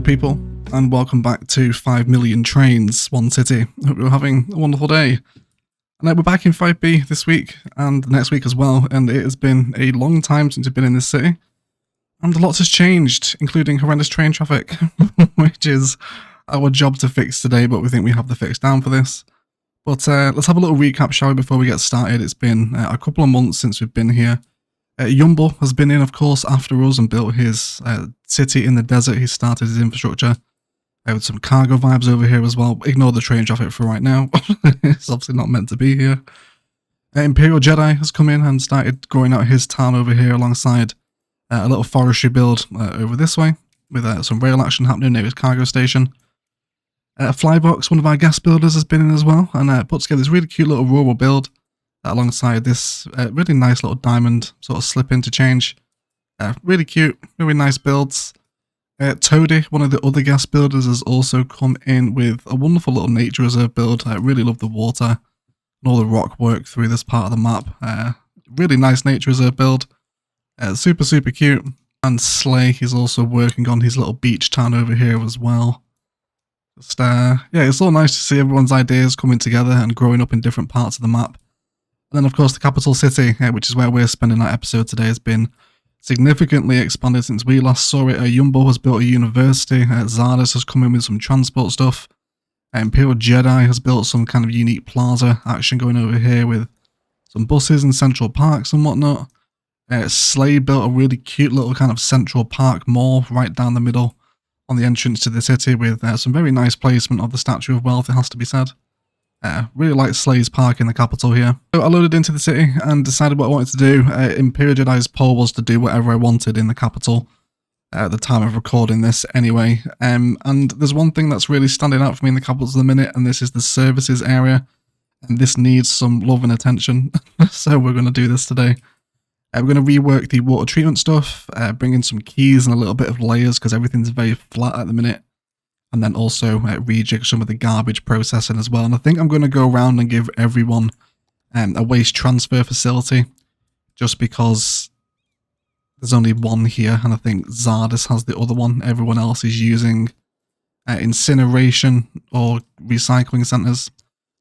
people, and welcome back to 5 million trains, one city. Hope you're having a wonderful day. And we're back in 5B this week, and next week as well, and it has been a long time since we've been in this city. And lots has changed, including horrendous train traffic, which is our job to fix today, but we think we have the fix down for this. But let's have a little recap, shall we, before we get started. It's been a couple of months since we've been here. Yumble has been in, of course, after us and built his city in the desert. He started his infrastructure with some cargo vibes over here as well. Ignore the train traffic for right now. It's obviously not meant to be here. Imperial Jedi has come in and started growing out his town over here alongside a little forestry build over this way with some rail action happening near his cargo station. Flybox, one of our gas builders, has been in as well and put together this really cute little rural build alongside this really nice little diamond sort of slip interchange. Really cute, really nice builds. Toady, one of the other gas builders, has also come in with a wonderful little nature reserve build. I really love the water and all the rock work through this part of the map. Really nice nature reserve build. Super cute. And Slay is also working on his little beach town over here as well. Just, yeah, it's all nice to see everyone's ideas coming together and growing up in different parts of the map. And then, of course, the capital city, which is where we're spending our episode today, has been significantly expanded since we last saw it. Yumble has built a university. Zardes has come in with some transport stuff. Imperial Jedi has built some kind of unique plaza action going over here with some buses and central parks and whatnot. Slay built a really cute little kind of central park mall right down the middle on the entrance to the city with some very nice placement of the Statue of Wealth, it has to be said. Really like Slay's Park in the capital here. So I loaded into the city and decided what I wanted to do. Imperial Jedi's poll was to do whatever I wanted in the capital at the time of recording this anyway. And there's one thing that's really standing out for me in the capital at the minute, and this is the services area. And this needs some love and attention. So we're going to do this today. We're going to rework the water treatment stuff, bring in some keys and a little bit of layers because everything's very flat at the minute. And then also rejig some of the garbage processing as well. And I think I'm going to go around and give everyone a waste transfer facility just because there's only one here. And I think Zardes has the other one. Everyone else is using incineration or recycling centers.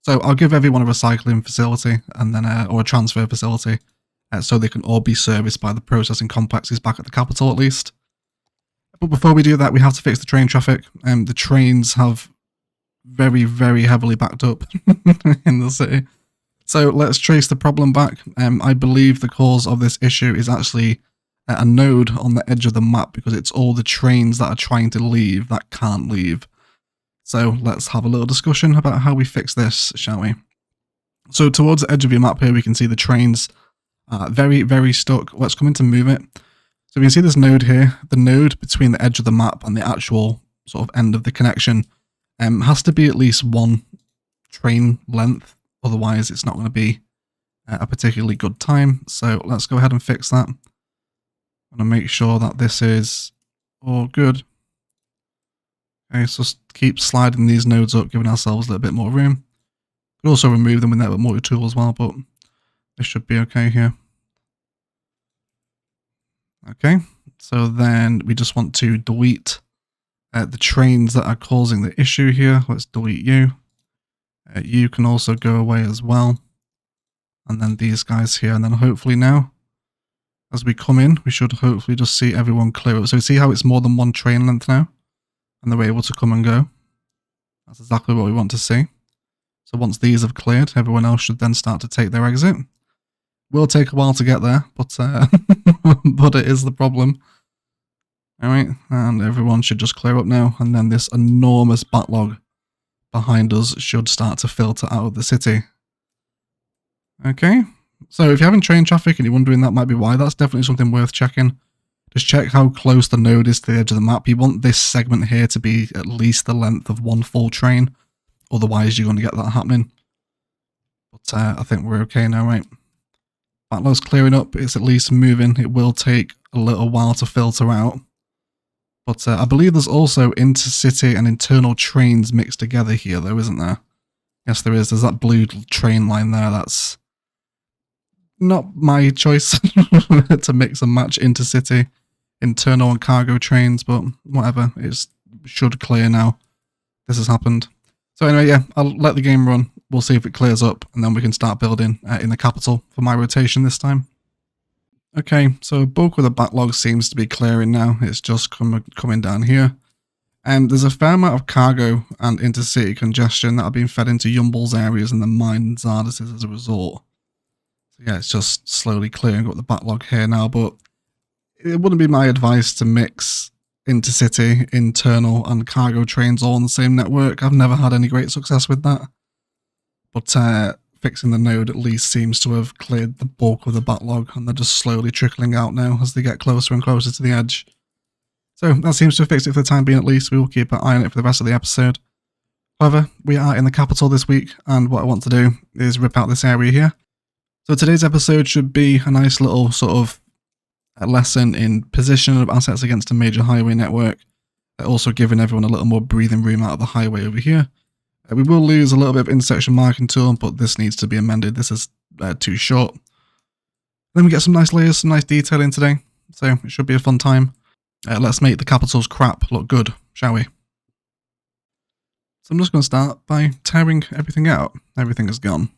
So I'll give everyone a recycling facility and then or a transfer facility so they can all be serviced by the processing complexes back at the capital at least. But before we do that, we have to fix the train traffic. The trains have very heavily backed up in the city. So let's trace the problem back. I believe the cause of this issue is actually a node on the edge of the map because it's all the trains that are trying to leave that can't leave. So let's have a little discussion about how we fix this, shall we? So towards the edge of your map here, we can see the trains very stuck. Let's come in to move it. So we can see this node here. The node between the edge of the map and the actual sort of end of the connection has to be at least one train length. Otherwise, it's not going to be a particularly good time. So let's go ahead and fix that. I'm going to make sure that this is all good. Okay, so keep sliding these nodes up, giving ourselves a little bit more room. Could also remove them with Network Multi-Tool as well, but this should be okay here. Okay, so then we just want to delete the trains that are causing the issue here. Let's delete you. You can also go away as well. And then these guys here. And then hopefully now, as we come in, we should hopefully just see everyone clear up. So see how it's more than one train length now? And they're able to come and go. That's exactly what we want to see. So once these have cleared, everyone else should then start to take their exit. Will take a while to get there, but but it is the problem. Alright, and everyone should just clear up now, and then this enormous backlog behind us should start to filter out of the city. Okay, so if you're having train traffic and you're wondering that might be why, that's definitely something worth checking. Just check how close the node is to the edge of the map. You want this segment here to be at least the length of one full train, otherwise you're going to get that happening. But I think we're okay now, right? Backlog's clearing up, it's at least moving. It will take a little while to filter out. But I believe there's also intercity and internal trains mixed together here though, isn't there? Yes, there is. There's that blue train line there. That's not my choice to mix and match intercity internal and cargo trains, but whatever. It's should clear now. This has happened. So anyway, yeah, I'll let the game run. We'll see if it clears up, and then we can start building in the capital for my rotation this time. Okay, so bulk of the backlog seems to be clearing now. It's just coming down here. There's a fair amount of cargo and intercity congestion that have been fed into Yumble's areas and then mine and Zardis's as a result. So yeah, it's just slowly clearing up the backlog here now, but it wouldn't be my advice to mix intercity, internal, and cargo trains all on the same network. I've never had any great success with that. But fixing the node at least seems to have cleared the bulk of the backlog, and they're just slowly trickling out now as they get closer and closer to the edge. So that seems to have fixed it for the time being at least. We will keep an eye on it for the rest of the episode. However, we are in the capital this week, and what I want to do is rip out this area here. So today's episode should be a nice little sort of a lesson in position of assets against a major highway network, also giving everyone a little more breathing room out of the highway over here. We will lose a little bit of intersection marking tool, but this needs to be amended. This is too short. Then we get some nice layers, some nice detailing today, so it should be a fun time. Let's make the capital's crap look good, shall we? So I'm just going to start by tearing everything out. Everything is gone.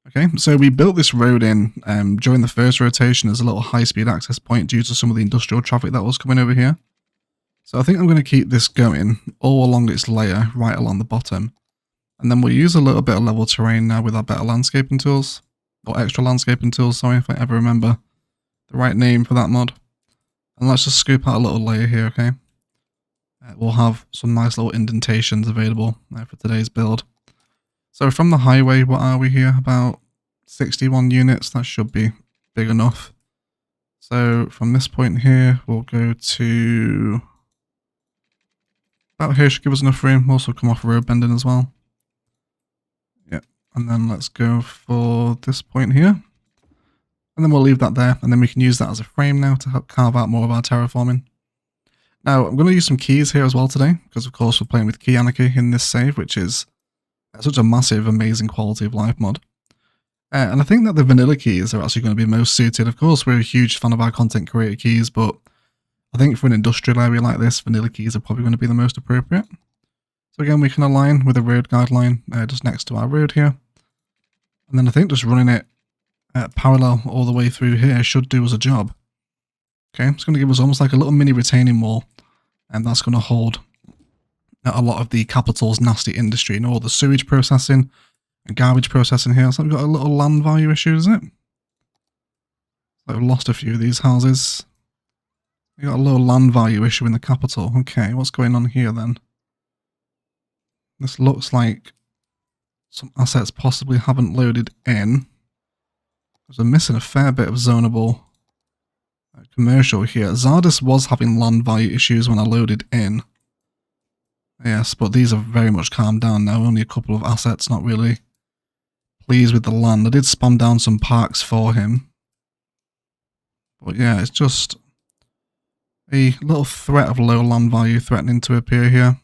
Okay, so we built this road in during the first rotation as a little high-speed access point due to some of the industrial traffic that was coming over here. So I think I'm going to keep this going all along its layer, right along the bottom. And then we'll use a little bit of level terrain now with our better landscaping tools. Or extra landscaping tools, sorry, if I ever remember the right name for that mod. And let's just scoop out a little layer here, okay? We'll have some nice little indentations available for today's build. So from the highway, what are we here? About 61 units. That should be big enough. So from this point here, we'll go to... about here should give us enough room. We'll also come off road bending as well. Yep. And then let's go for this point here. And then we'll leave that there, and then we can use that as a frame now to help carve out more of our terraforming. Now, I'm going to use some keys here as well today, because of course we're playing with Key Anarchy in this save, which is such a massive, amazing quality of life mod. And I think that the vanilla keys are actually going to be most suited. Of course, we're a huge fan of our content creator keys, but I think for an industrial area like this, vanilla keys are probably going to be the most appropriate. So again, we can align with a road guideline just next to our road here. And then I think just running it parallel all the way through here should do us a job. Okay, it's going to give us almost like a little mini retaining wall, and that's going to hold a lot of the capital's nasty industry and all the sewage processing and garbage processing here. So we've got a little land value issue, is it? I've lost a few of these houses. We've got a little land value issue in the capital. Okay, what's going on here then? This looks like some assets possibly haven't loaded in. I'm missing a fair bit of zonable commercial here. Zardis was having land value issues when I loaded in. Yes, but these have very much calmed down now. Only a couple of assets, not really pleased with the land. I did spam down some parks for him. But yeah, it's just a little threat of low land value threatening to appear here.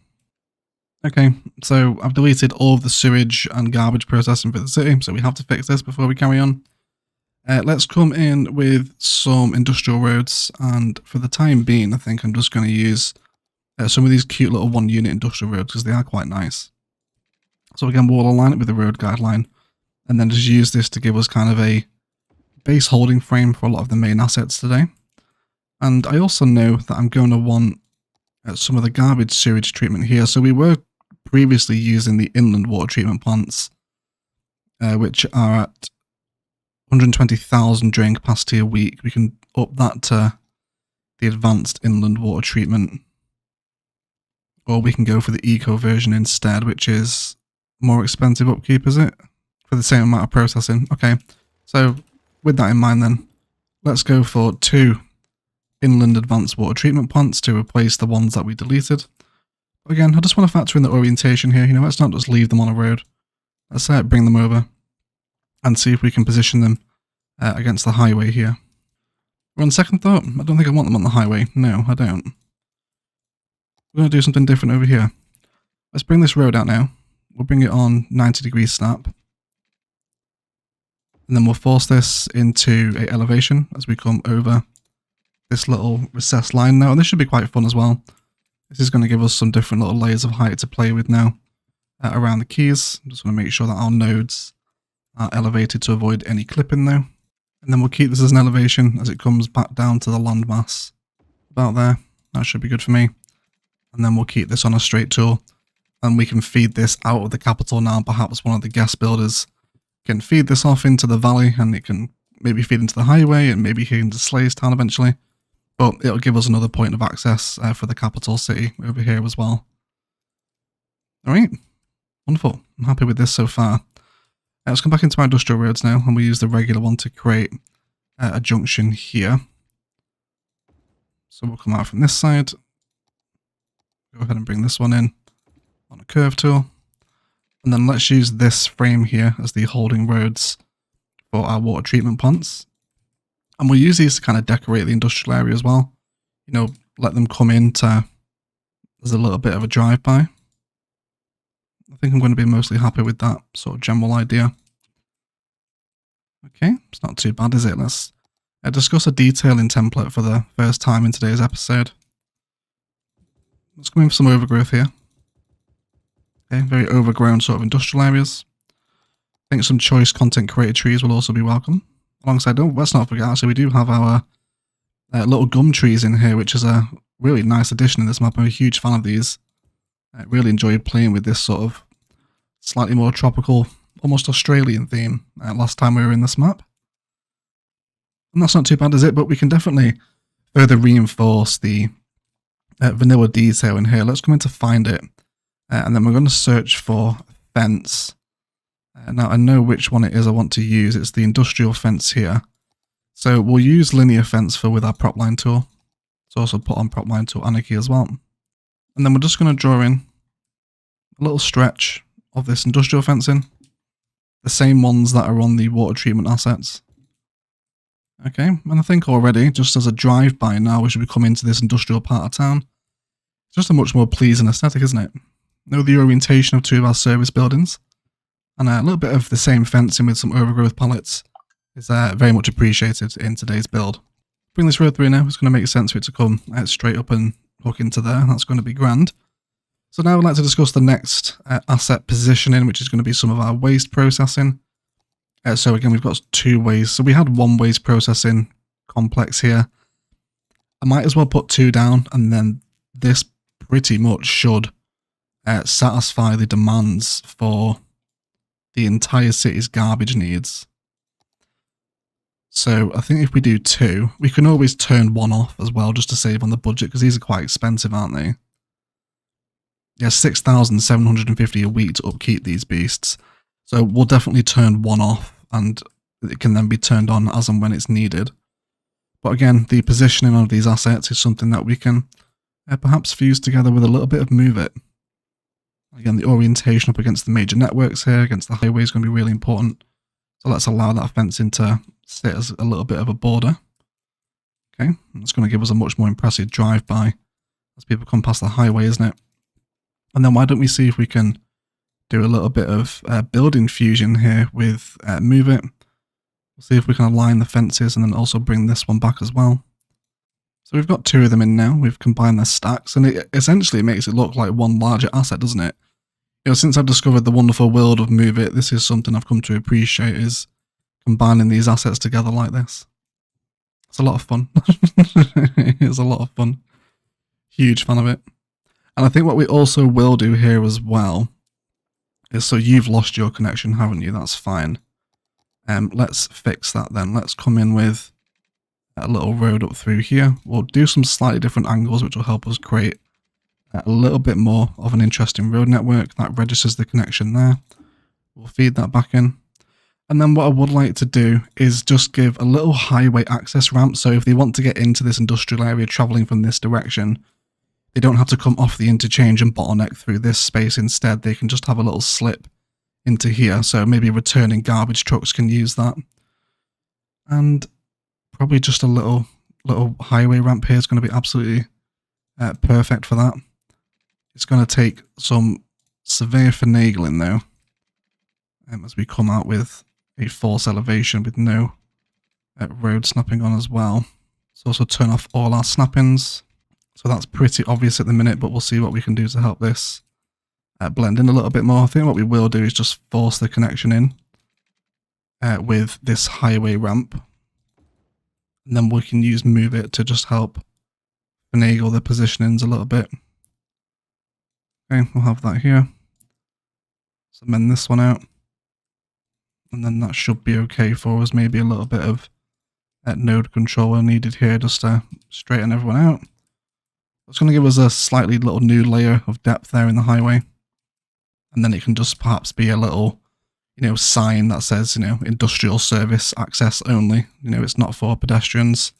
Okay, so I've deleted all of the sewage and garbage processing for the city, so we have to fix this before we carry on. Let's come in with some industrial roads, and for the time being, I think I'm just going to use some of these cute little 1-unit industrial roads because they are quite nice. So again, we'll align it with the road guideline, and then just use this to give us kind of a base holding frame for a lot of the main assets today. And I also know that I'm going to want some of the garbage sewage treatment here. So we were previously using the inland water treatment plants, which are at 120,000 drain capacity a week. We can up that to the advanced inland water treatment, or we can go for the eco version instead, which is more expensive upkeep, is it? For the same amount of processing. Okay, so with that in mind then, let's go for 2 inland advanced water treatment plants to replace the ones that we deleted. Again, I just want to factor in the orientation here. You know, let's not just leave them on a road. Let's bring them over and see if we can position them against the highway here. Or on second thought, I don't think I want them on the highway. No, I don't. We're going to do something different over here. Let's bring this road out now. We'll bring it on 90 degrees snap. And then we'll force this into a elevation as we come over this little recessed line now. And this should be quite fun as well. This is going to give us some different little layers of height to play with now around the keys. I'm just going to make sure that our nodes are elevated to avoid any clipping though. And then we'll keep this as an elevation as it comes back down to the landmass. About there. That should be good for me. And then we'll keep this on a straight tool. And we can feed this out of the capital now. Perhaps one of the guest builders can feed this off into the valley, and it can maybe feed into the highway and maybe feed into Slaystown eventually. But it'll give us another point of access for the capital city over here as well. Alright, wonderful. I'm happy with this so far. Let's come back into our industrial roads now, and we use the regular one to create a junction here. So we'll come out from this side. Go ahead and bring this one in on a curve tool. And then let's use this frame here as the holding roads for our water treatment plants. And we'll use these to kind of decorate the industrial area as well. You know, let them come in to, there's a little bit of a drive-by. I think I'm going to be mostly happy with that sort of general idea. Okay, it's not too bad, is it? Let's discuss a detailing template for the first time in today's episode. Let's come in for some overgrowth here. Okay, very overgrown sort of industrial areas. I think some choice content created trees will also be welcome. Alongside, oh, let's not forget, actually, we do have our little gum trees in here, which is a really nice addition in this map. I'm a huge fan of these. I really enjoyed playing with this sort of slightly more tropical, almost Australian theme last time we were in this map. And that's not too bad, is it? But we can definitely further reinforce the vanilla detail in here. Let's come in to find it. And then we're going to search for fence. Now I know which one it is I want to use. It's the industrial fence here. So we'll use linear fence with our prop line tool. It's also put on prop line tool anarchy as well. And then we're just going to draw in a little stretch of this industrial fencing. The same ones that are on the water treatment assets. Okay, and I think already, just as a drive-by now, we should be coming into this industrial part of town. It's just a much more pleasing aesthetic, isn't it? Know the orientation of two of our service buildings. And a little bit of the same fencing with some overgrowth pallets is very much appreciated in today's build. Bring this road through now. It's going to make sense for it to come straight up and hook into there. That's going to be grand. So now I'd like to discuss the next asset positioning, which is going to be some of our waste processing. So again, we've got two ways. So we had one waste processing complex here. I might as well put two down, and then this pretty much should satisfy the demands for the entire city's garbage needs. So I think if we do two, we can always turn one off as well just to save on the budget, because these are quite expensive, aren't they? Yeah, 6,750 a week to upkeep these beasts. So we'll definitely turn one off, and it can then be turned on as and when it's needed. But again, the positioning of these assets is something that we can perhaps fuse together with a little bit of move it. Again, the orientation up against the major networks here, against the highway, is going to be really important. So let's allow that fencing to sit as a little bit of a border. Okay, it's going to give us a much more impressive drive-by as people come past the highway, isn't it? And then why don't we see if we can do a little bit of building fusion here with move it. We'll see if we can align the fences and then also bring this one back as well. So we've got two of them in now. We've combined their stacks, and it essentially makes it look like one larger asset, doesn't it? You know, since I've discovered the wonderful world of Move It, this is something I've come to appreciate, is combining these assets together like this. It's a lot of fun. It's a lot of fun. Huge fan of it. And I think what we also will do here as well is, so you've lost your connection, haven't you? That's fine. Let's fix that then. Let's come in with a little road up through here. We'll do some slightly different angles, which will help us create a little bit more of an interesting road network that registers the connection there. We'll feed that back in. And then what I would like to do is just give a little highway access ramp. So if they want to get into this industrial area traveling from this direction, they don't have to come off the interchange and bottleneck through this space. Instead, they can just have a little slip into here. So maybe returning garbage trucks can use that. And probably just a little highway ramp here is going to be absolutely perfect for that. It's going to take some severe finagling though, as we come out with a false elevation with no road snapping on as well. Let's also turn off all our snappings. So that's pretty obvious at the minute, but we'll see what we can do to help this blend in a little bit more. I think what we will do is just force the connection in with this highway ramp. And then we can use move it to just help finagle the positionings a little bit. Okay, we'll have that here. Cement this one out. And then that should be okay for us. Maybe a little bit of node controller needed here just to straighten everyone out. It's going to give us a slightly little new layer of depth there in the highway. And then it can just perhaps be a little, sign that says, industrial service access only. It's not for pedestrians.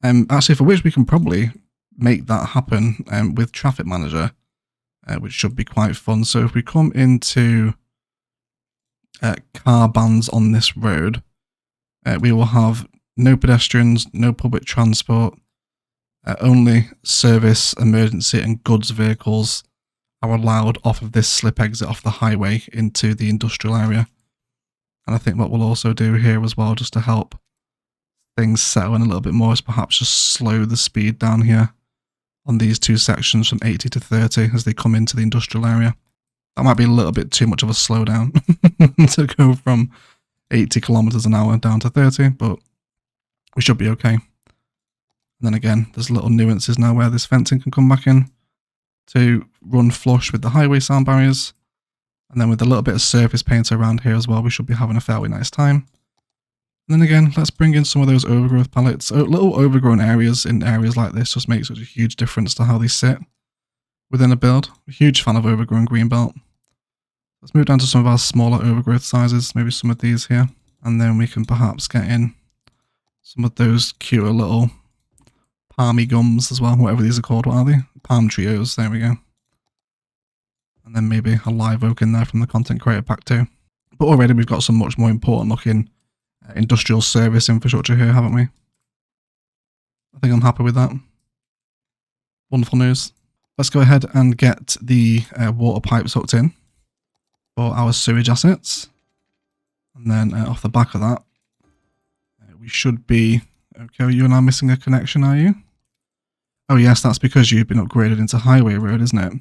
Actually, for which we can probably make that happen with Traffic Manager, which should be quite fun. So if we come into car bans on this road, we will have no pedestrians, no public transport, only service, emergency and goods vehicles are allowed off of this slip exit off the highway into the industrial area. And I think what we'll also do here as well, just to help things settle in a little bit more, is perhaps just slow the speed down here on these two sections from 80 to 30 as they come into the industrial area. That might be a little bit too much of a slowdown to go from 80 kilometers an hour down to 30, but we should be okay. And then again, there's little nuances now where this fencing can come back in to run flush with the highway sound barriers. And then with a little bit of surface paint around here as well, we should be having a fairly nice time. And then again, let's bring in some of those overgrowth palettes. Little overgrown areas in areas like this just make such a huge difference to how they sit within a build. A huge fan of overgrown green belt. Let's move down to some of our smaller overgrowth sizes, maybe some of these here. And then we can perhaps get in some of those cuter little palmy gums as well, whatever these are called. What are they? Palm trios, there we go. And then maybe a live oak in there from the content creator pack too. But already we've got some much more important looking industrial service infrastructure here, haven't we? I think I'm happy with that. Wonderful news. Let's go ahead and get the water pipes hooked in for our sewage assets. And then off the back of that, we should be... Okay, you and I missing a connection, are you? Oh yes, that's because you've been upgraded into highway road, isn't it?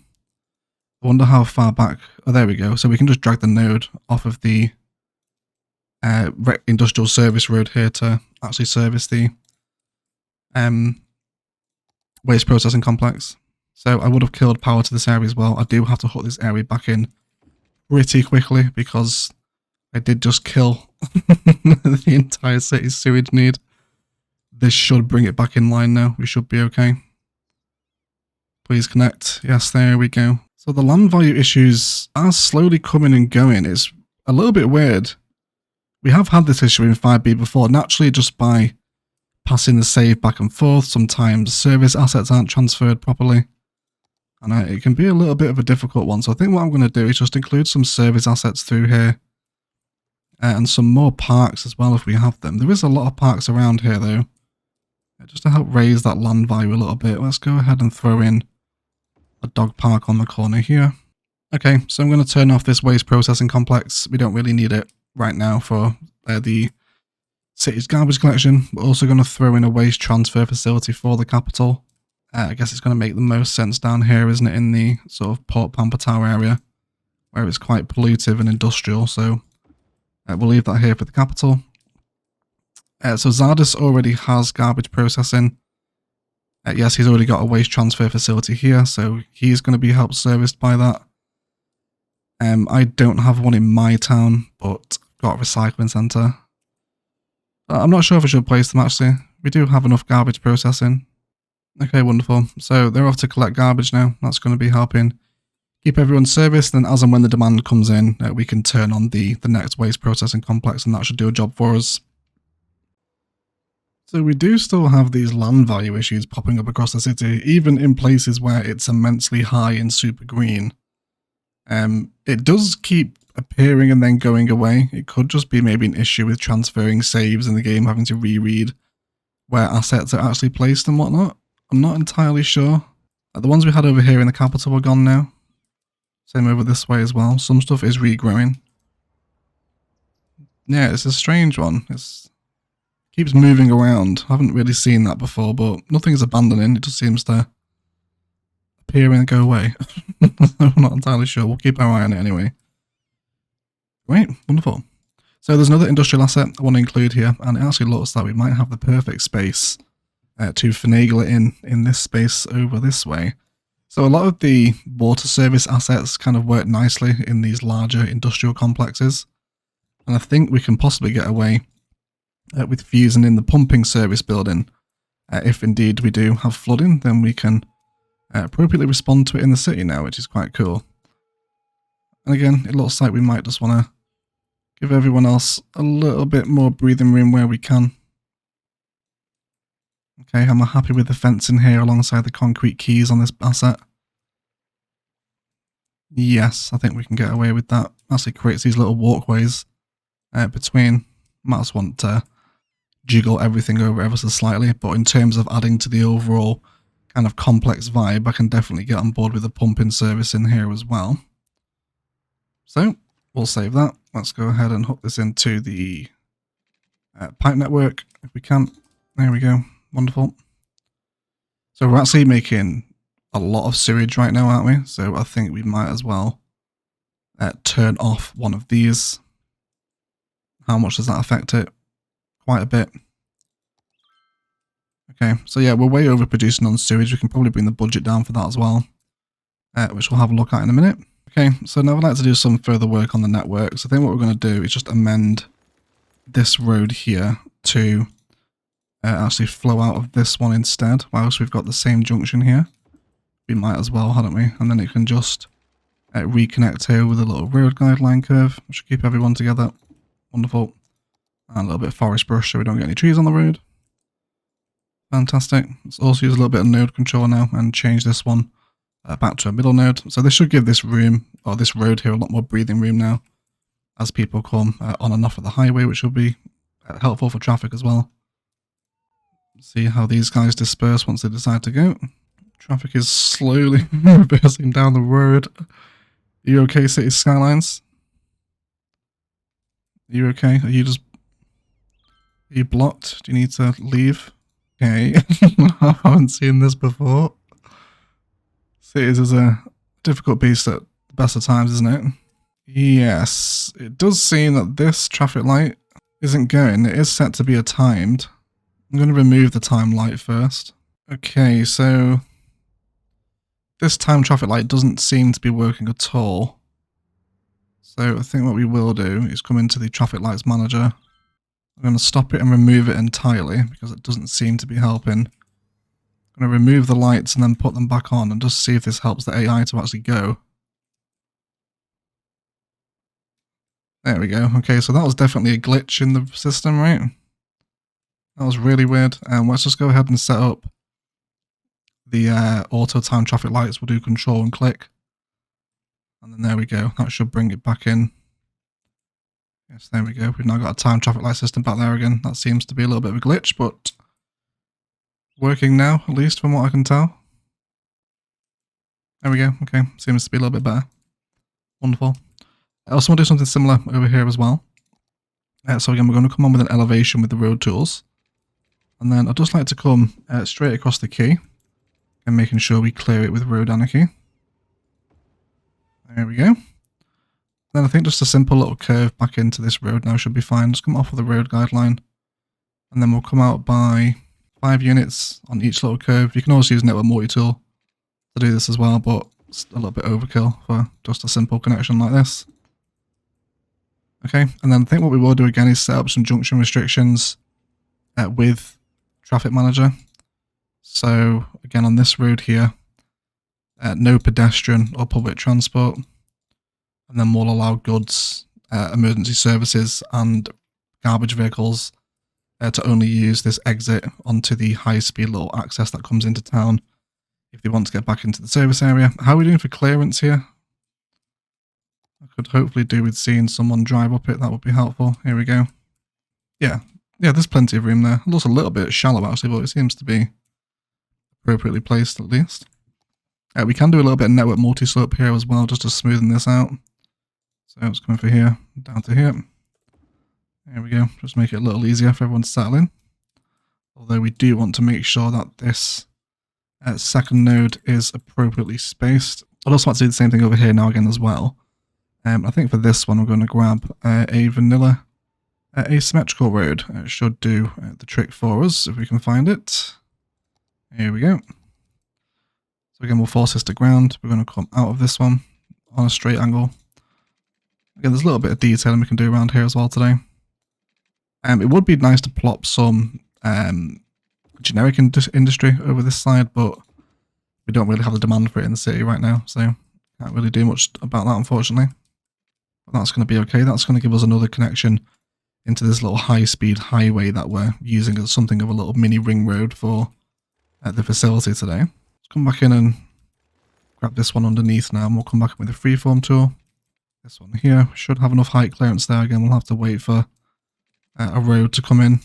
I wonder how far back... Oh, there we go. So we can just drag the node off of the industrial service road here to actually service the waste processing complex. So I would have killed power to this area as well. I do have to hook this area back in pretty quickly because I did just kill the entire city's sewage need. This should bring it back in line now. We should be okay. Please connect. Yes, there we go. So the land value issues are slowly coming and going. It's a little bit weird. We have had this issue in 5B before, naturally just by passing the save back and forth. Sometimes service assets aren't transferred properly. And it can be a little bit of a difficult one. So I think what I'm going to do is just include some service assets through here. And some more parks as well if we have them. There is a lot of parks around here though. Just to help raise that land value a little bit, let's go ahead and throw in a dog park on the corner here. Okay, so I'm going to turn off this waste processing complex. We don't really need it right now for the city's garbage collection. We're also going to throw in a waste transfer facility for the capital. I guess it's going to make the most sense down here, isn't it, in the sort of Port Pampa Tower area, where it's quite pollutive and industrial, so we'll leave that here for the capital. So Zardus already has garbage processing. Yes, he's already got a waste transfer facility here, so he's going to be help serviced by that. I don't have one in my town, but got a recycling centre. I'm not sure if I should place them actually. We do have enough garbage processing. Okay, wonderful. So they're off to collect garbage now. That's going to be helping keep everyone serviced. Then as and when the demand comes in, we can turn on the next waste processing complex, and that should do a job for us. So we do still have these land value issues popping up across the city, even in places where it's immensely high and super green. It does keep appearing and then going away. It could just be maybe an issue with transferring saves in the game, having to reread where assets are actually placed and whatnot. I'm not entirely sure. The ones we had over here in the capital are gone now. Same over this way as well. Some stuff is regrowing. Yeah, it's a strange one. It's keeps moving around. I haven't really seen that before, but nothing's abandoning. It just seems to appear and go away. I'm not entirely sure. We'll keep our eye on it anyway. Great, wonderful. So there's another industrial asset I want to include here, and it actually looks like we might have the perfect space to finagle it in this space over this way. So a lot of the water service assets kind of work nicely in these larger industrial complexes, and I think we can possibly get away with fusing in the pumping service building. If indeed we do have flooding, then we can appropriately respond to it in the city now, which is quite cool. And again, it looks like we might just want to give everyone else a little bit more breathing room where we can. Okay, I'm happy with the fencing here alongside the concrete quays on this asset. Yes, I think we can get away with that. Actually creates these little walkways between. Might just want to jiggle everything over ever so slightly, but in terms of adding to the overall kind of complex vibe, I can definitely get on board with the pumping service in here as well. So we'll save that. Let's go ahead and hook this into the pipe network if we can. There we go. Wonderful. So we're actually making a lot of sewage right now, aren't we? So I think we might as well turn off one of these. How much does that affect it? Quite a bit. Okay, so yeah, we're way overproducing on sewage. We can probably bring the budget down for that as well, which we'll have a look at in a minute. Okay, so now I'd like to do some further work on the network. So I think what we're going to do is just amend this road here to actually flow out of this one instead, whilst we've got the same junction here. We might as well, hadn't we? And then it can just reconnect here with a little road guideline curve, which will keep everyone together. Wonderful. And a little bit of forest brush so we don't get any trees on the road. Fantastic. Let's also use a little bit of node control now and change this one back to a middle node. So this should give this room, or this road here, a lot more breathing room now as people come on and off of the highway, which will be helpful for traffic as well. See how these guys disperse once they decide to go. Traffic is slowly reversing down the road. Are you okay, Cities Skylines? Are you okay? Are you blocked? Do you need to leave? Okay. I haven't seen this before. Cities is a difficult beast at the best of times, isn't it? Yes. It does seem that this traffic light isn't going. It is set to be a timed. I'm going to remove the time light first. Okay, so this time traffic light doesn't seem to be working at all. So I think what we will do is come into the traffic lights manager. I'm going to stop it and remove it entirely because it doesn't seem to be helping. I'm going to remove the lights and then put them back on and just see if this helps the AI to actually go. There we go. Okay, so that was definitely a glitch in the system, right? That was really weird. Let's just go ahead and set up the auto time traffic lights. We'll do control and click. And then there we go. That should bring it back in. Yes, there we go. We've now got a time traffic light system back there again. That seems to be a little bit of a glitch, but working now, at least from what I can tell. There we go. Okay, seems to be a little bit better. Wonderful. I also want to do something similar over here as well. So again, we're going to come on with an elevation with the road tools. And then I'd just like to come straight across the key and making sure we clear it with road anarchy. There we go. Then I think just a simple little curve back into this road now should be fine. Just come off of the road guideline. And then we'll come out by 5 units on each little curve. You can also use network multi-tool to do this as well, but it's a little bit overkill for just a simple connection like this. Okay, and then I think what we will do again is set up some junction restrictions with Traffic Manager. So again, on this road here, no pedestrian or public transport, and then we'll allow goods, emergency services and garbage vehicles to only use this exit onto the high-speed little access that comes into town if they want to get back into the service area. How are we doing for clearance here? I could hopefully do with seeing someone drive up it. That would be helpful. Here we go. Yeah, there's plenty of room there. It looks a little bit shallow actually, but it seems to be appropriately placed at least. We can do a little bit of network multi-slope here as well, just to smoothen this out. So it's coming from here down to here. There we go. Just make it a little easier for everyone to settle in. Although we do want to make sure that this Second node is appropriately spaced. I'd also like to do the same thing over here now again as well. I think for this one, we're going to grab a vanilla asymmetrical road. It should do the trick for us if we can find it. Here we go. So again, we'll force this to ground. We're going to come out of this one on a straight angle. Again, there's a little bit of detailing we can do around here as well today. It would be nice to plop some generic industry over this side, but we don't really have the demand for it in the city right now, so can't really do much about that, unfortunately. But that's going to be okay. That's going to give us another connection into this little high-speed highway that we're using as something of a little mini ring road for the facility today. Let's come back in and grab this one underneath now, and we'll come back with a freeform tool. This one here should have enough height clearance there. Again, we'll have to wait for a road to come in.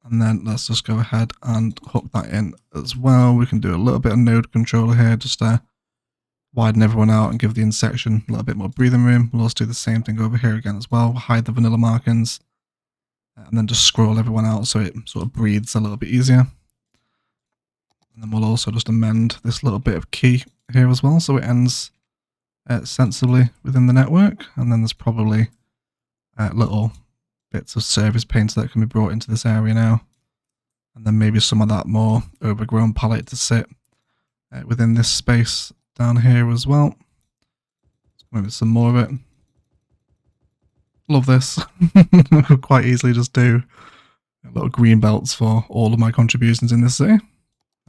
And then let's just go ahead and hook that in as well. We can do a little bit of node controller here, just to widen everyone out and give the intersection a little bit more breathing room. We'll also do the same thing over here again as well. Hide the vanilla markings and then just scroll everyone out so it sort of breathes a little bit easier. And then we'll also just amend this little bit of key here as well so it ends sensibly within the network. And then there's probably little bits of surface paint that can be brought into this area now. And then maybe some of that more overgrown palette to sit within this space down here as well. Maybe some more of it. Love this. Could quite easily just do little green belts for all of my contributions in this city.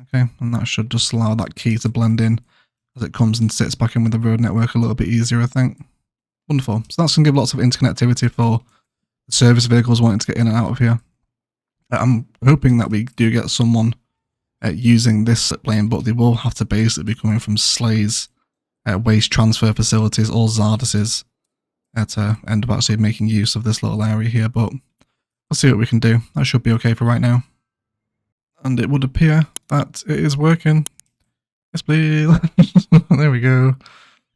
Okay, and that should just allow that key to blend in as it comes and sits back in with the road network a little bit easier, I think. Wonderful. So that's going to give lots of interconnectivity for the service vehicles wanting to get in and out of here. I'm hoping that we do get someone using this plane, but they will have to basically be coming from Slay's waste transfer facilities or Zardis's to end up actually making use of this little area here, but we'll see what we can do. That should be okay for right now. And it would appear that it is working. Yes, please. There we go.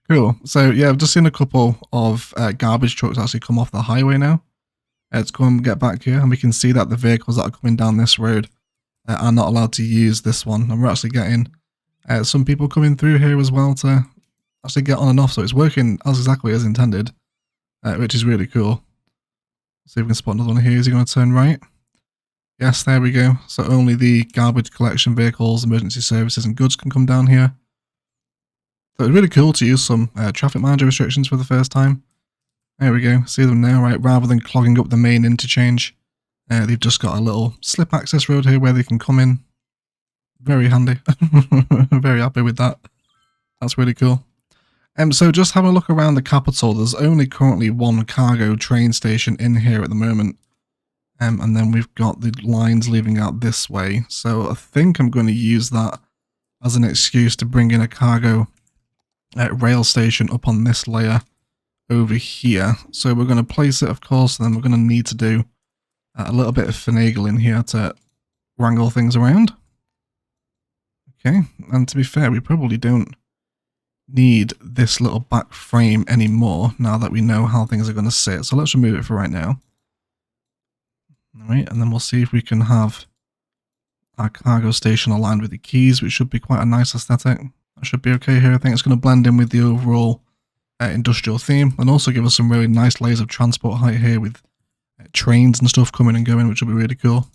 Cool. So yeah, I've just seen a couple of garbage trucks actually come off the highway now. Let's go and get back here, and we can see that the vehicles that are coming down this road are not allowed to use this one. And we're actually getting some people coming through here as well to actually get on and off. So it's working as exactly as intended, which is really cool. Let's see if we can spot another one here. Is he going to turn right? Yes, there we go. So only the garbage collection vehicles, emergency services and goods can come down here. So it's really cool to use some traffic manager restrictions for the first time. There we go. See them now, right? Rather than clogging up the main interchange, they've just got a little slip access road here where they can come in. Very handy. Very happy with that. That's really cool. So just having a look around the capital, there's only currently one cargo train station in here at the moment. And then we've got the lines leaving out this way. So I think I'm going to use that as an excuse to bring in a cargo rail station up on this layer over here. So we're going to place it, of course, and then we're going to need to do a little bit of finagling here to wrangle things around. Okay, and to be fair, we probably don't need this little back frame anymore now that we know how things are going to sit. So let's remove it for right now. Alright, and then we'll see if we can have our cargo station aligned with the keys, which should be quite a nice aesthetic. That should be okay here. I think it's going to blend in with the overall industrial theme, and also give us some really nice layers of transport height here with trains and stuff coming and going, which will be really cool.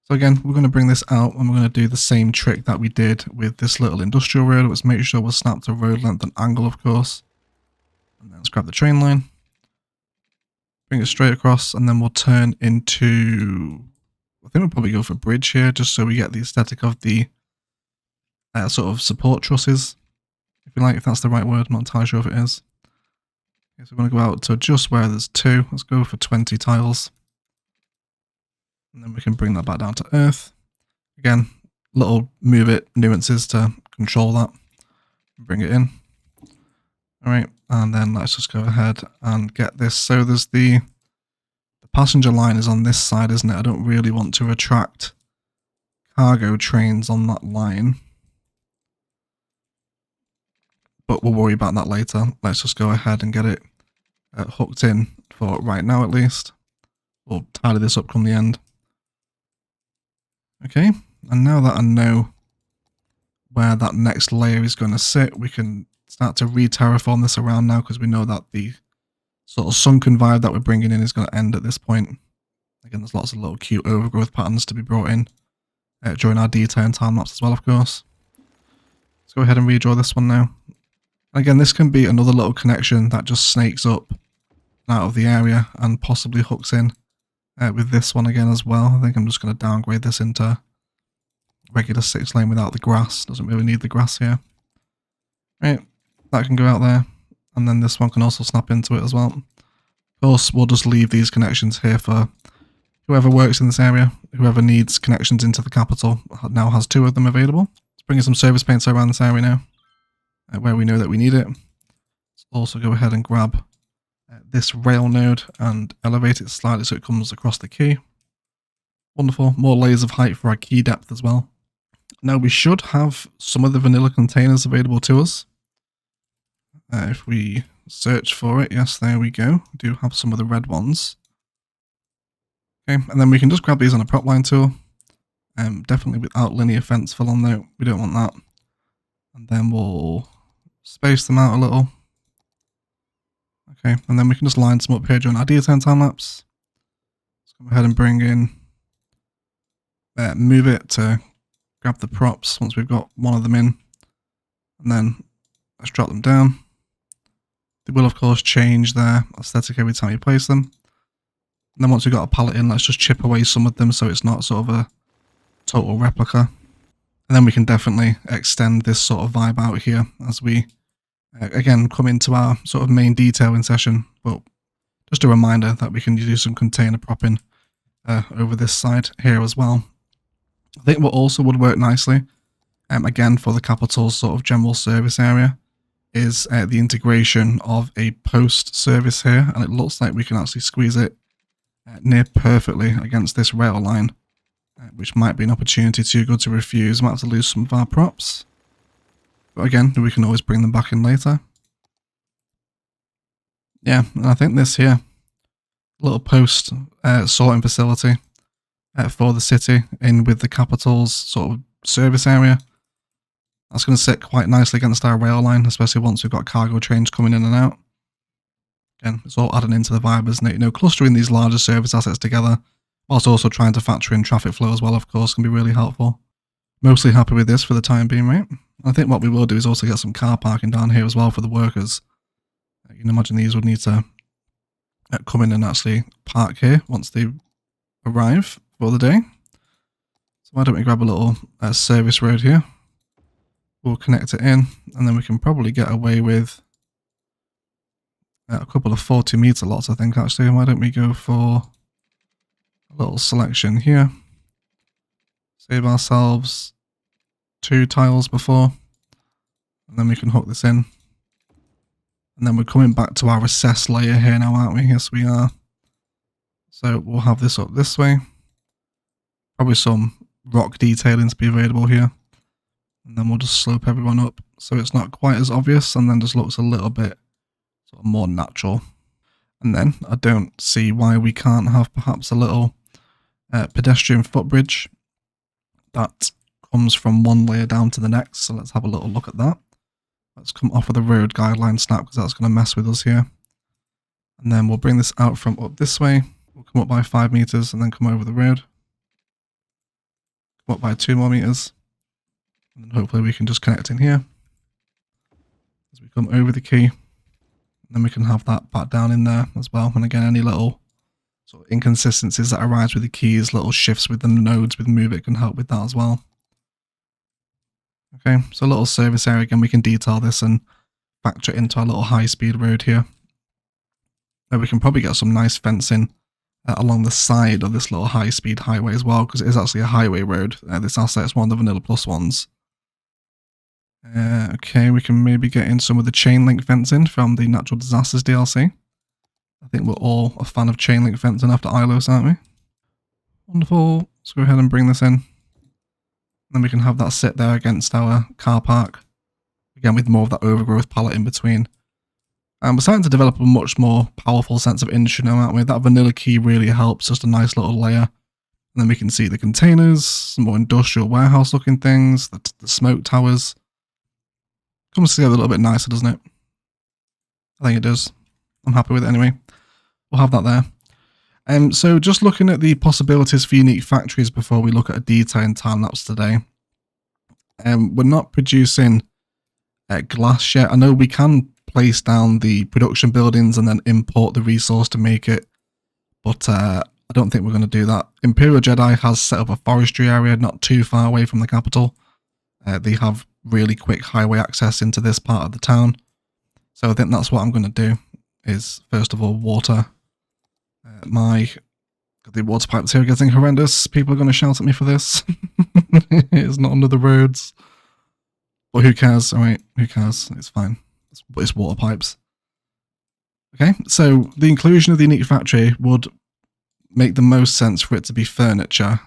So again, we're going to bring this out and we're going to do the same trick that we did with this little industrial road. Let's make sure we're snapped to road length and angle, of course. And then let's grab the train line, bring it straight across, and then we'll turn into, I think we'll probably go for a bridge here, just so we get the aesthetic of the sort of support trusses, if you like, if that's the right word. I'm not entirely sure if it is. Okay, so we're going to go out to just where there's 2. Let's go for 20 tiles. And then we can bring that back down to earth. Again, little move it nuances to control that. Bring it in. Alright, and then let's just go ahead and get this. So there's the passenger line is on this side, isn't it? I don't really want to attract cargo trains on that line, but we'll worry about that later. Let's just go ahead and get it hooked in for right now at least. We'll tidy this up come the end. Okay, and now that I know where that next layer is going to sit. We can start to re-terraform this around now because we know that the sort of sunken vibe that we're bringing in is going to end at this point. Again, there's lots of little cute overgrowth patterns to be brought in during our detail and time lapse as well, of course. Let's go ahead and redraw this one now. Again, this can be another little connection that just snakes up out of the area and possibly hooks in with this one again as well. I think I'm just going to downgrade this into regular 6 lane without the grass. Doesn't really need the grass here. Right, that can go out there. And then this one can also snap into it as well. Of course, we'll just leave these connections here for whoever works in this area. Whoever needs connections into the capital now has 2 of them available. Let's bring in some service paints around this area now, where we know that we need it. Let's also go ahead and grab this rail node and elevate it slightly so it comes across the key. Wonderful. More layers of height for our key depth as well. Now we should have some of the vanilla containers available to us. If we search for it, yes, there we go. We do have some of the red ones. Okay, and then we can just grab these on a prop line tool. Definitely without linear fence fill on though. We don't want that. And then we'll space them out a little. Okay, and then we can just line some up here during our D10 time lapse. Let's go ahead and bring in, move it to grab the props once we've got one of them in. And then let's drop them down. They will of course change their aesthetic every time you place them. And then once we've got a palette in, let's just chip away some of them so it's not sort of a total replica. And then we can definitely extend this sort of vibe out here as we, again, come into our sort of main detailing session. But just a reminder that we can do some container propping over this side here as well. I think what also would work nicely, again, for the capital's sort of general service area, is the integration of a post service here. And it looks like we can actually squeeze it near perfectly against this rail line, which might be an opportunity too good to refuse. Might have to lose some of our props. But again, we can always bring them back in later. Yeah, and I think this here, little post sorting facility for the city in with the capital's sort of service area. That's going to sit quite nicely against our rail line, especially once we've got cargo trains coming in and out. Again, it's all adding into the vibe, isn't it? You know, clustering these larger service assets together, whilst also trying to factor in traffic flow as well, of course, can be really helpful. Mostly happy with this for the time being, right? I think what we will do is also get some car parking down here as well for the workers. You can imagine these would need to come in and actually park here once they arrive for the day. So why don't we grab a little service road here? We'll connect it in, and then we can probably get away with a couple of 40-meter lots, I think, actually. Why don't we go for a little selection here? Save ourselves 2 tiles before, and then we can hook this in. And then we're coming back to our recessed layer here now, aren't we? Yes, we are. So we'll have this up this way. Probably some rock detailing to be available here. And then we'll just slope everyone up so it's not quite as obvious and then just looks a little bit sort of more natural. And then I don't see why we can't have perhaps a little pedestrian footbridge that comes from one layer down to the next. So let's have a little look at that. Let's come off of the road guideline snap because that's going to mess with us here. And then we'll bring this out from up this way. We'll come up by 5 meters and then come over the road. Come up by 2 more meters. And then hopefully we can just connect in here as we come over the key. And then we can have that back down in there as well. And again, any little sort of inconsistencies that arise with the keys, little shifts with the nodes with move it can help with that as well. Okay, so a little service area. Again, we can detail this and factor it into our little high-speed road here. Now we can probably get some nice fencing along the side of this little high-speed highway as well, because it is actually a highway road. This asset is one of the Vanilla Plus ones. Okay, we can maybe get in some of the chain link fencing from the Natural Disasters DLC. I think we're all a fan of chain link fencing after ILOS, aren't we? Wonderful. Let's go ahead and bring this in. Then we can have that sit there against our car park. Again, with more of that overgrowth palette in between. And we're starting to develop a much more powerful sense of industry now, aren't we? That vanilla key really helps, just a nice little layer And then we can see the containers, some more industrial warehouse looking things, the smoke towers. Comes together a little bit nicer, doesn't it? I think it does. I'm happy with it anyway. We'll have that there. So just looking at the possibilities for unique factories before we look at a detailed time lapse today. We're not producing glass yet. I know we can place down the production buildings and then import the resource to make it, but I don't think we're going to do that. Imperial Jedi has set up a forestry area not too far away from the capital. They have really quick highway access into this part of the town. So I think that's what I'm going to do, is first of all water the water pipes here are getting horrendous. People are going to shout at me for this. It's not under the roads. But who cares? Alright, who cares? It's fine. It's water pipes. Okay, so the inclusion of the unique factory would make the most sense for it to be furniture.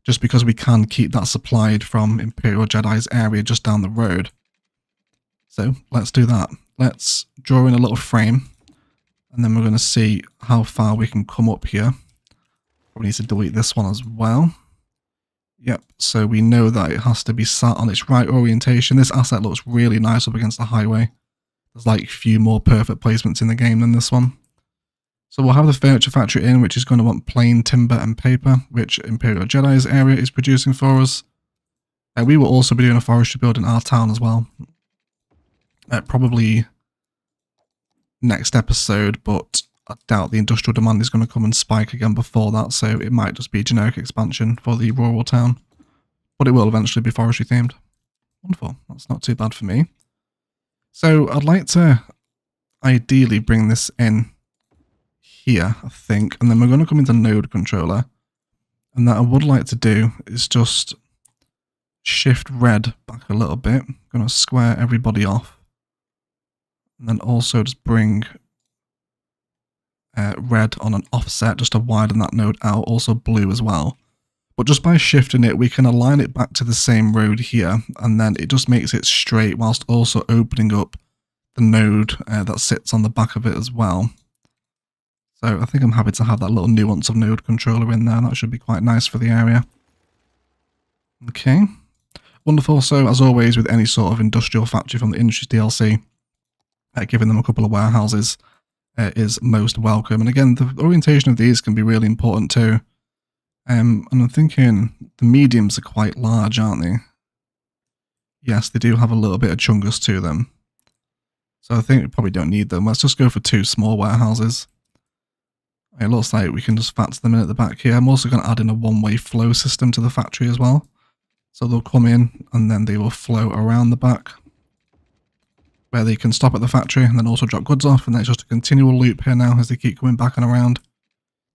Just because we can keep that supplied from Imperial Jedi's area just down the road. So let's do that. Let's draw in a little frame. And then we're going to see how far we can come up here. Probably need to delete this one as well. Yep, so we know that it has to be sat on its right orientation. This asset looks really nice up against the highway. There's like a few more perfect placements in the game than this one. So we'll have the furniture factory in, which is going to want plain timber and paper, which Imperial Jedi's area is producing for us. We will also be doing a forestry build in our town as well. Probably next episode, but I doubt the industrial demand is going to come and spike again before that, so it might just be a generic expansion for the rural town. But it will eventually be forestry themed. Wonderful, that's not too bad for me. So I'd like to ideally bring this in here, I think, and then we're going to come into node controller. And that I would like to do is just shift red back a little bit. I'm going to square everybody off. And then also just bring red on an offset just to widen that node out, also blue as well. But just by shifting it, we can align it back to the same road here, and then it just makes it straight whilst also opening up the node that sits on the back of it as well. So I think I'm happy to have that little nuance of node controller in there. That should be quite nice for the area. Okay, wonderful. So as always with any sort of industrial factory from the Industries DLC, giving them a couple of warehouses is most welcome. And again, the orientation of these can be really important too. And I'm thinking the mediums are quite large, aren't they? Yes, they do have a little bit of chungus to them. So I think we probably don't need them. Let's just go for 2 small warehouses. It looks like we can just factor them in at the back here. I'm also going to add in a one-way flow system to the factory as well. So they'll come in and then they will flow around the back, where they can stop at the factory and then also drop goods off, and then it's just a continual loop here now as they keep coming back and around.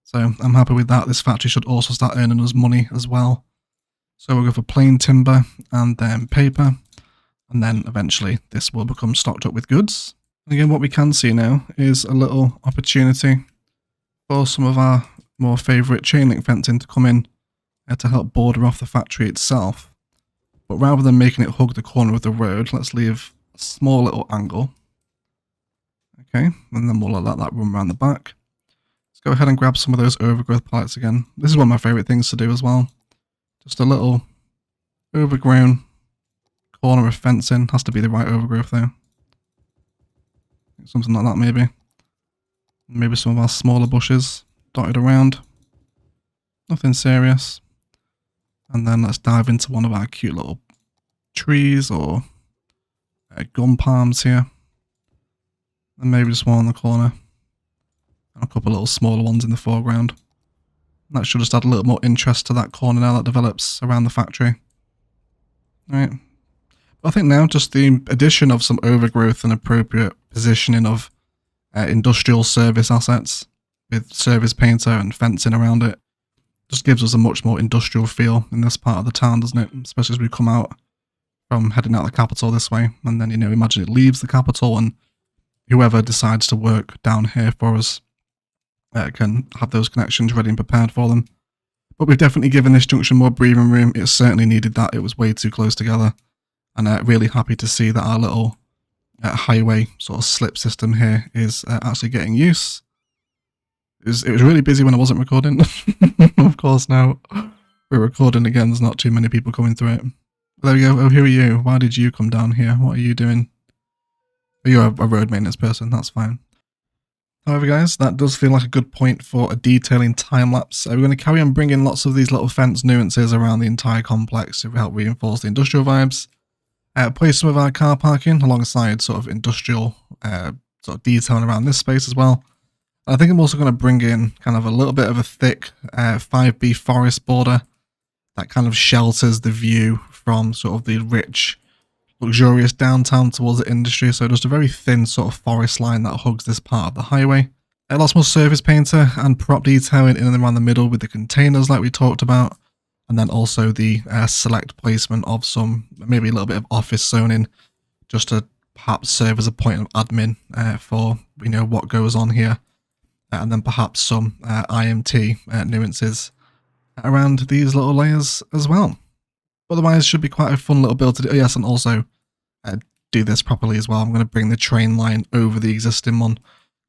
So I'm happy with that. This factory should also start earning us money as well. So we'll go for plain timber and then paper, and then eventually this will become stocked up with goods. And again, what we can see now is a little opportunity for some of our more favourite chain link fencing to come in to help border off the factory itself. But rather than making it hug the corner of the road, let's leave a small little angle. Okay, and then we'll let that run around the back. Let's go ahead and grab some of those overgrowth pallets again. This is one of my favourite things to do as well. Just a little overgrown corner of fencing. Has to be the right overgrowth though. Something like that maybe. Maybe some of our smaller bushes dotted around. Nothing serious. And then let's dive into one of our cute little trees or gum palms here. And maybe just one in the corner. And a couple of little smaller ones in the foreground. And that should just add a little more interest to that corner now that develops around the factory. Alright. I think now just the addition of some overgrowth and appropriate positioning of industrial service assets with service painter and fencing around it just gives us a much more industrial feel in this part of the town, doesn't it? Especially as we come out from heading out of the capital this way, and then, you know, imagine it leaves the capital and whoever decides to work down here for us can have those connections ready and prepared for them. But we've definitely given this junction more breathing room. It certainly needed that. It was way too close together, and really happy to see that our little highway sort of slip system here is actually getting use. it was really busy when I wasn't recording. Of course, now we're recording again. There's not too many people coming through it. But there we go. Oh, who are you? Why did you come down here? What are you doing? You're a road maintenance person. That's fine. However, guys, that does feel like a good point for a detailing time-lapse. We're going to carry on bringing lots of these little fence nuances around the entire complex to help reinforce the industrial vibes. Place some of our car parking alongside sort of industrial sort of detailing around this space as well. I think I'm also going to bring in kind of a little bit of a thick 5B forest border that kind of shelters the view from sort of the rich, luxurious downtown towards the industry. So just a very thin sort of forest line that hugs this part of the highway. Lots more surface painter and prop detailing in and around the middle with the containers like we talked about. And then also the select placement of some, maybe a little bit of office zoning, just to perhaps serve as a point of admin for, you know, what goes on here. And then perhaps some IMT nuances around these little layers as well. Otherwise, should be quite a fun little build to do. Oh, yes, and also do this properly as well. I'm going to bring the train line over the existing one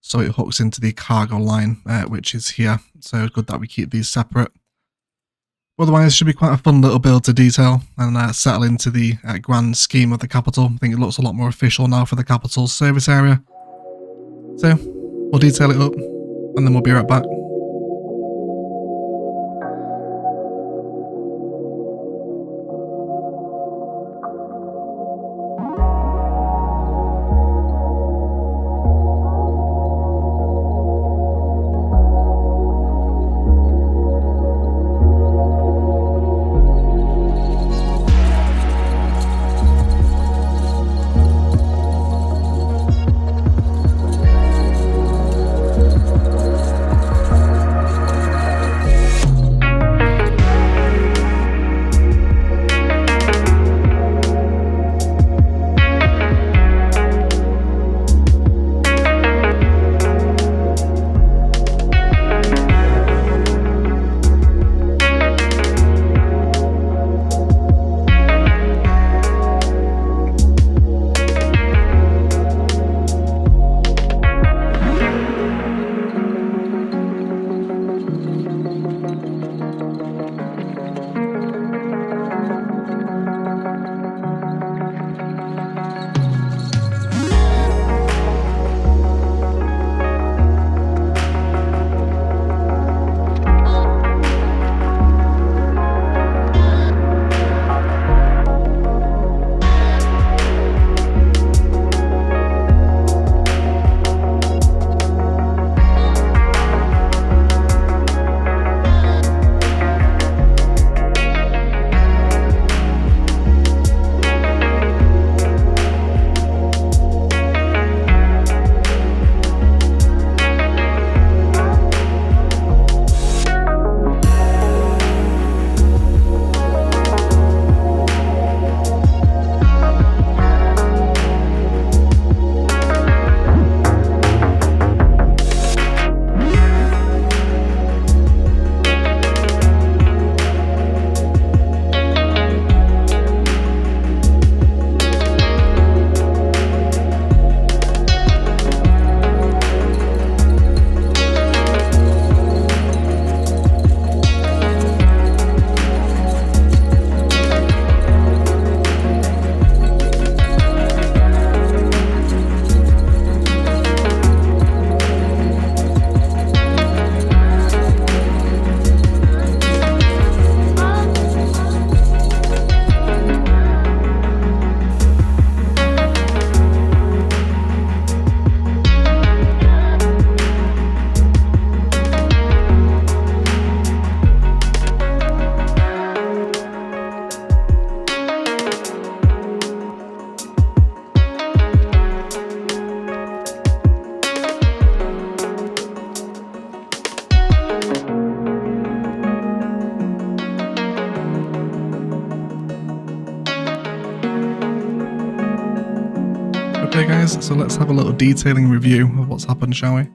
so it hooks into the cargo line, which is here. So it's good that we keep these separate. Otherwise, should be quite a fun little build to detail and settle into the grand scheme of the capital. I think it looks a lot more official now for the capital's service area. So we'll detail it up and then we'll be right back. Okay guys, so let's have a little detailing review of what's happened, shall we?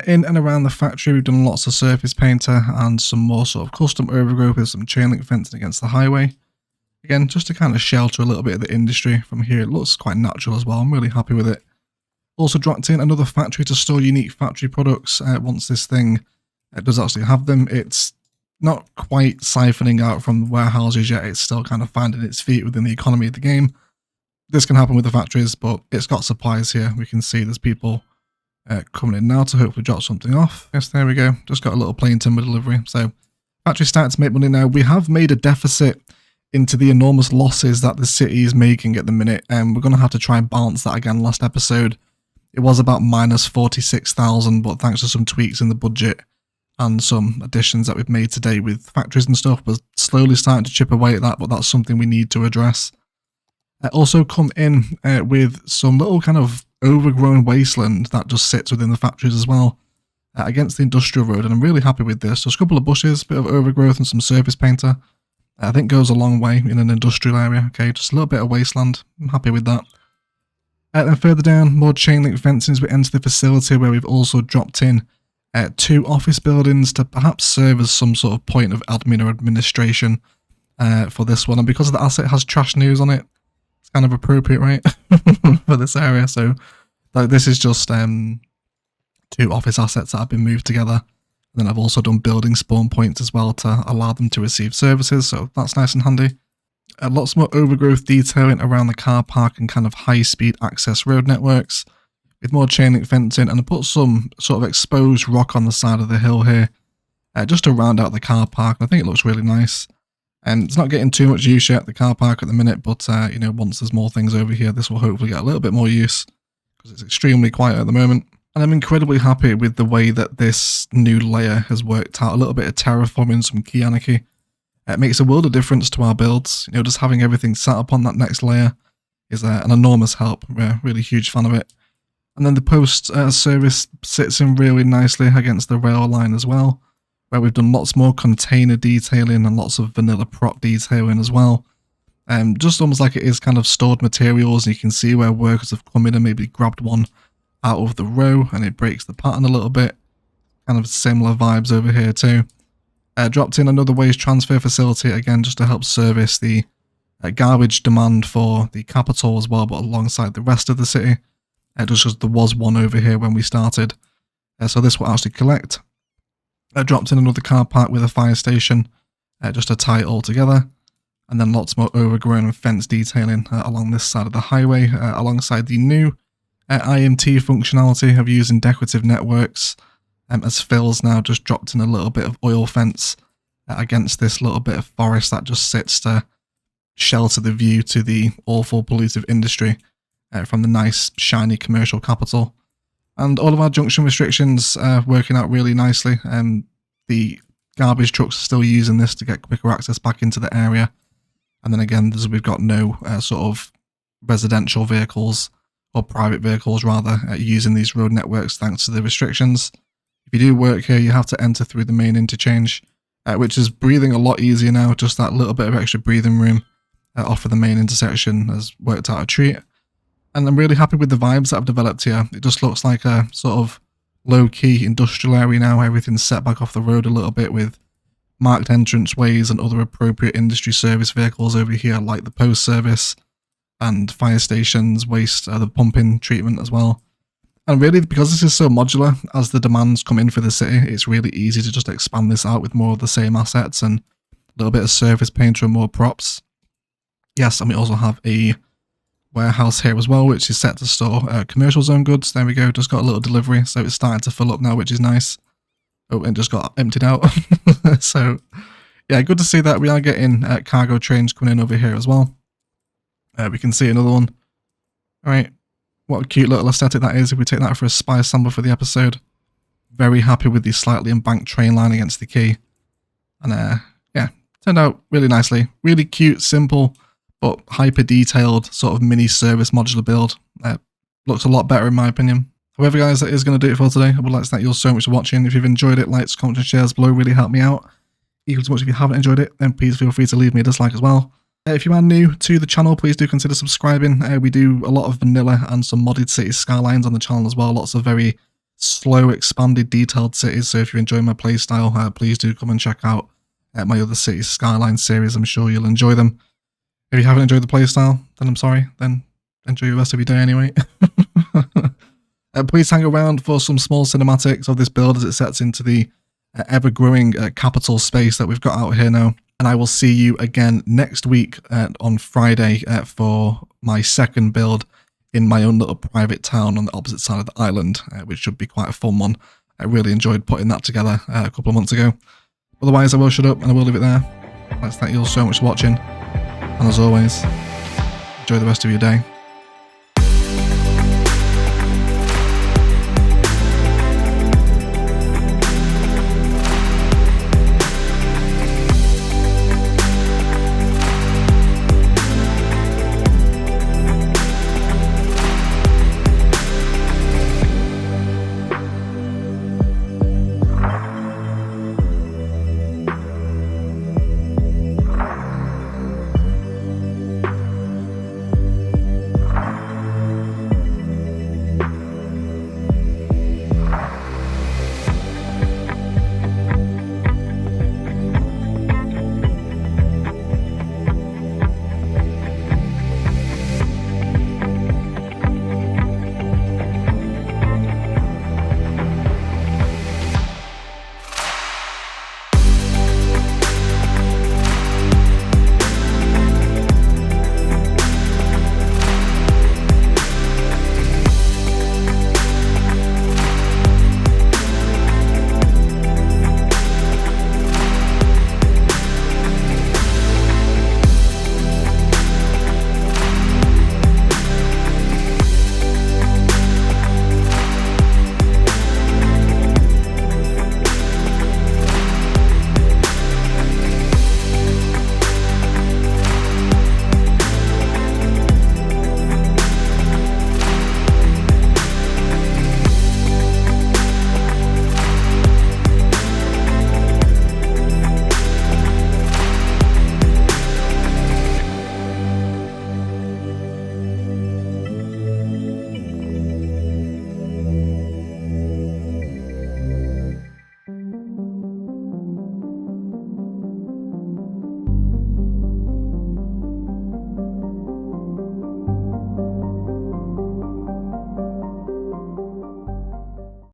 In and around the factory we've done lots of surface painter and some more sort of custom overgrowth with some chain link fencing against the highway. Again, just to kind of shelter a little bit of the industry from here. It looks quite natural as well, I'm really happy with it. Also dropped in another factory to store unique factory products. Once this thing does actually have them, it's not quite siphoning out from warehouses yet. It's still kind of finding its feet within the economy of the game. This can happen with the factories, but it's got supplies here. We can see there's people coming in now to hopefully drop something off. Yes, there we go. Just got a little plain timber delivery. So factory starting to make money now. We have made a deficit into the enormous losses that the city is making at the minute, and we're going to have to try and balance that again. Last episode, it was about minus 46,000, but thanks to some tweaks in the budget and some additions that we've made today with factories and stuff, we're slowly starting to chip away at that, but that's something we need to address. Also come in with some little kind of overgrown wasteland that just sits within the factories as well, against the industrial road, and I'm really happy with this. Just a couple of bushes, bit of overgrowth and some surface painter. I think goes a long way in an industrial area. Okay, just a little bit of wasteland. I'm happy with that. Then further down, more chain link fencing as we enter the facility, where we've also dropped in 2 office buildings to perhaps serve as some sort of point of admin or administration for this one. And because the asset has trash news on it, it's kind of appropriate, right, for this area. So like, this is just 2 office assets that have been moved together. And then I've also done building spawn points as well to allow them to receive services, so that's nice and handy. Lots more overgrowth detailing around the car park and kind of high-speed access road networks, with more chain link fencing, and I put some sort of exposed rock on the side of the hill here, just to round out the car park. I think it looks really nice. And it's not getting too much use yet, the car park at the minute, but you know, once there's more things over here, this will hopefully get a little bit more use, because it's extremely quiet at the moment. And I'm incredibly happy with the way that this new layer has worked out. A little bit of terraforming, some key anarchy. It makes a world of difference to our builds. You know, just having everything sat up on that next layer is an enormous help. We're a really huge fan of it. And then the post service sits in really nicely against the rail line as well, where we've done lots more container detailing and lots of vanilla prop detailing as well. Just almost like it is kind of stored materials, and you can see where workers have come in and maybe grabbed one out of the row, and it breaks the pattern a little bit. Kind of similar vibes over here too. Dropped in another waste transfer facility, again just to help service the garbage demand for the capital as well, but alongside the rest of the city. Just because there was one over here when we started. So this will actually collect. Dropped in another car park with a fire station, just to tie it all together. And then lots more overgrown and fence detailing along this side of the highway, alongside the new IMT functionality of using decorative networks, as Phil's now just dropped in a little bit of oil fence against this little bit of forest that just sits to shelter the view to the awful pollutive industry from the nice shiny commercial capital. And all of our junction restrictions are working out really nicely. The garbage trucks are still using this to get quicker access back into the area. And then again, we've got no sort of residential vehicles, or private vehicles rather, using these road networks thanks to the restrictions. If you do work here, you have to enter through the main interchange, which is breathing a lot easier now. Just that little bit of extra breathing room off of the main intersection has worked out a treat. And I'm really happy with the vibes that I've developed here. It just looks like a sort of low-key industrial area now. Everything's set back off the road a little bit with marked entrance ways and other appropriate industry service vehicles over here, like the post service and fire stations, waste, the pumping treatment as well. And really, because this is so modular, as the demands come in for the city, it's really easy to just expand this out with more of the same assets and a little bit of surface paint and more props. Yes, and we also have a warehouse here as well, which is set to store commercial zone goods. There we go, just got a little delivery, so it's starting to fill up now, which is nice. Oh, and just got emptied out. So, yeah, good to see that we are getting cargo trains coming in over here as well. We can see another one. Alright, what a cute little aesthetic that is if we take that for a spy sample for the episode. Very happy with the slightly embanked train line against the quay. And yeah, turned out really nicely. Really cute, simple, but hyper detailed sort of mini service modular build. Looks a lot better in my opinion. However guys, that is going to do it for today. I would like to thank you all so much for watching. If you've enjoyed it, likes, comments and shares below really help me out. Equally as much if you haven't enjoyed it, then please feel free to leave me a dislike as well. If you are new to the channel, please do consider subscribing. We do a lot of vanilla and some modded Cities Skylines on the channel as well. Lots of very slow, expanded, detailed cities. So if you enjoy my playstyle, please do come and check out my other Cities Skylines series. I'm sure you'll enjoy them. If you haven't enjoyed the playstyle, then I'm sorry. Then enjoy the rest of your day anyway. Please hang around for some small cinematics of this build as it sets into the ever-growing capital space that we've got out here now. And I will see you again next week on Friday for my second build in my own little private town on the opposite side of the island, which should be quite a fun one. I really enjoyed putting that together a couple of months ago. Otherwise, I will shut up and I will leave it there. Let's thank you all so much for watching. And as always, enjoy the rest of your day.